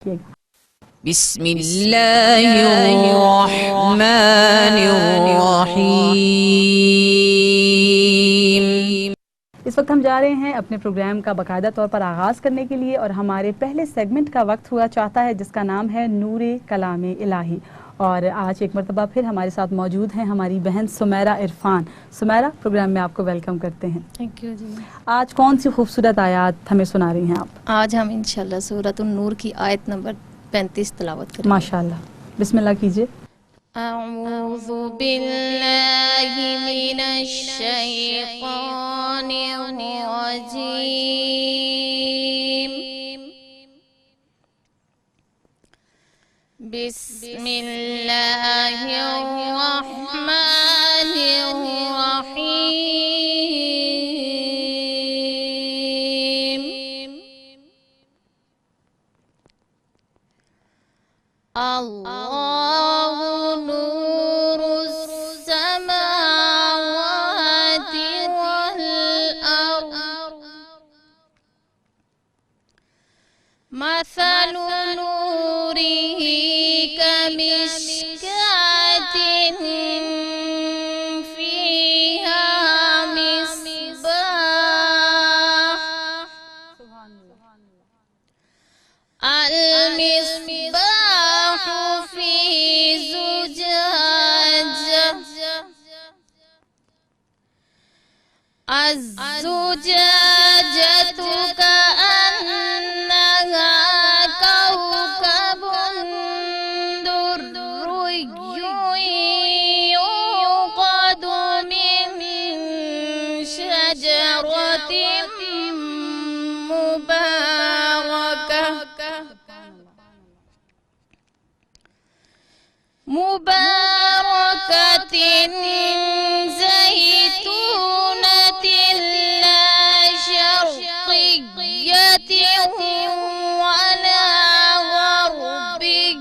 बिस्मिल्लाहिर्रहमानिर्रहीम। इस वक्त हम जा रहे हैं अपने प्रोग्राम का बाकायदा तौर पर आगाज़ करने के लिए और हमारे पहले सेगमेंट का वक्त हुआ चाहता है जिसका नाम है नूरे कलामे इलाही। और आज एक मरतबा फिर हमारे साथ मौजूद हैं हमारी बहन सुमैरा इरफान। सुमैरा, प्रोग्राम में आपको वेलकम करते हैं। थैंक यू जी। आज कौन सी खूबसूरत आयत हमें सुना रही हैं आप? आज हम इंशाल्लाह सूरत नूर की आयत नंबर 35 तिलावत करेंगे। माशाल्लाह, बिस्मिल्लाह कीजिए। अऊज़ु बिल्लाहि मिनश शैतानिर रजीम। बिस्मिल्लाहिर्रहमानिर्रहीम। अल्लाहु नूरुस समावाति वल अर्द। मसलु नूरिही कमिश्कातिन फीहा मिस्बाह। अल-मिस्बाहु फी ज़ुजाजह। अज़्ज़ुजाजतु कअन्नहा कौकबुन दुर्रिय्युन युक़दु मिन शजरतिन मुबारकतिन ज़ैतूनतिन ला शर्क़िय्यतिन वला ग़र्बिय्यतिन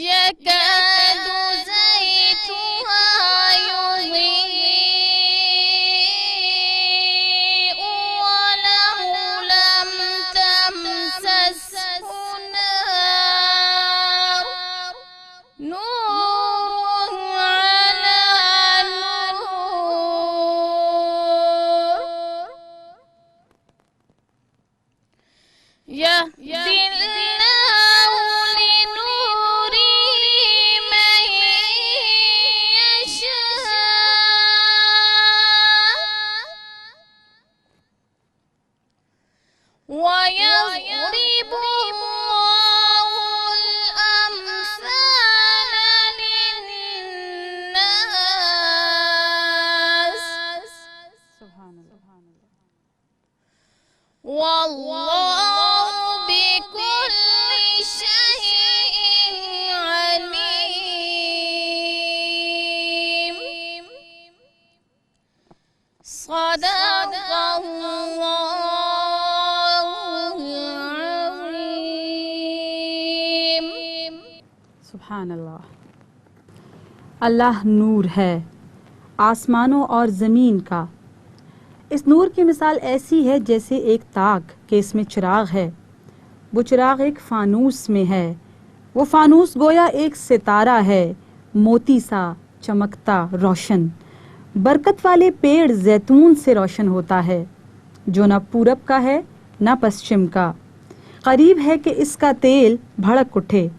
यकादु ज़ैतुहा युज़ी'u वलौ लम तमससहु नार। नूरुन अला नूर यहदिल्लाहु लिनूरिही मन यशा वयज़रिबुल्लाहुल अम्साल लिन्नास। वल्लाहु बिकुल्लि शैइन अलीम। सदक़ल्लाहुल अज़ीम। सुभान अल्लाह। अल्लाह नूर है आसमानों और ज़मीन का। इस नूर की मिसाल ऐसी है जैसे एक ताक के इसमें चिराग है। वो चिराग एक फानूस में है। वो फानूस गोया एक सितारा है, मोती सा चमकता रोशन। बरकत वाले पेड़ जैतून से रोशन होता है जो न पूरब का है न पश्चिम का। करीब है कि इसका तेल भड़क उठे,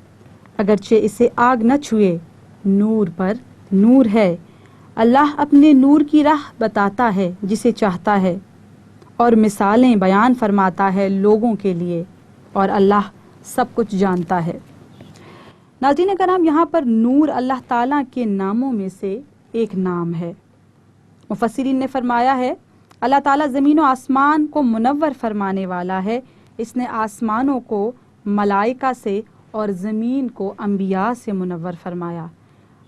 अगरचे इसे आग न छुए। नूर पर नूर है। अल्लाह अपने नूर की राह बताता है जिसे चाहता है और मिसालें बयान फरमाता है लोगों के लिए, और अल्लाह सब कुछ जानता है। नाज़रीन कराम, यहाँ पर नूर अल्लाह ताला के नामों में से एक नाम है। मुफस्सिरीन ने फरमाया है अल्लाह ताला ज़मीन और आसमान को मुनव्वर फरमाने वाला है। इसने आसमानों को मलाइका से और ज़मीन को अंबिया से मुनव्वर फरमाया।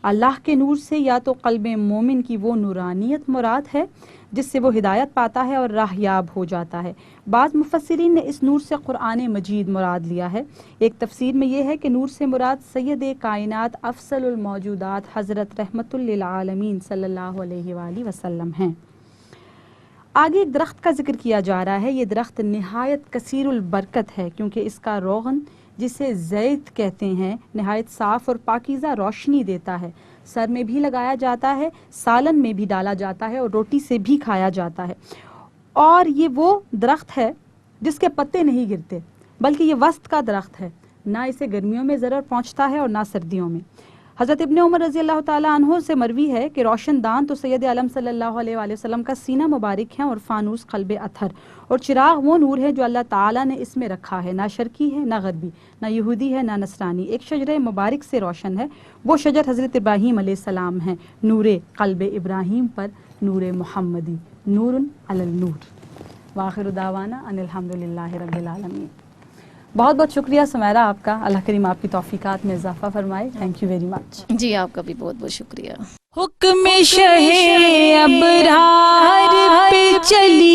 अल्लाह के नूर से या तो क़ल्ब मोमिन की वो नूरानियत मुराद है जिससे वो हिदायत पाता है और राहयाब हो जाता है। बाज़ मुफस्सिरीन ने इस नूर से कुरान मजीद मुराद लिया है। एक तफसीर में यह है कि नूर से मुराद सैयद कायनात अफसलुल मौजूदात हज़रत रहमतुल लिल आलमीन सल्लल्लाहु अलैहि वसल्लम हैं। आगे एक दरख्त का जिक्र किया जा रहा है। ये दरख्त नहायत कसीरुल बरकत है क्योंकि इसका रोगन जिसे ज़ैत कहते हैं नहायत साफ़ और पाकीज़ा रोशनी देता है। सर में भी लगाया जाता है, सालन में भी डाला जाता है और रोटी से भी खाया जाता है। और ये वो दरख्त है जिसके पत्ते नहीं गिरते बल्कि ये वस्त का दरख्त है। ना इसे गर्मियों में ज़रर पहुँचता है और ना सर्दियों में। हज़रत इब्ने उमर रज़ी अल्लाह ताला अन्हो से मरवी है कि रोशनदान तो सैयद आलम सल्लल्लाहु अलैहि वसल्लम का सीना मुबारक है और फानूस क़ल्ब अथर और चिराग वो नूर है जो अल्लाह ताला ने इसमें रखा है। ना शर्की है ना गरबी, ना यहूदी है ना नसरानी। एक शजर मुबारक से रोशन है। वो शजर हज़रत इब्राहीम अलैहिस्सलाम है। नूरे क़ल्ब इब्राहीम पर नूर मुहम्मदी नूरुन अलल नूर। वाखिर दावाना अनिल हम्दुलिल्लाहि रब्बिल आलमीन। बहुत बहुत शुक्रिया सुमैरा आपका। अल्लाह करीम आपकी तौफीकात में इजाफा फरमाए। Thank you very much. जी आपका भी बहुत बहुत शुक्रिया। हुक्म शहे अबरार पे चली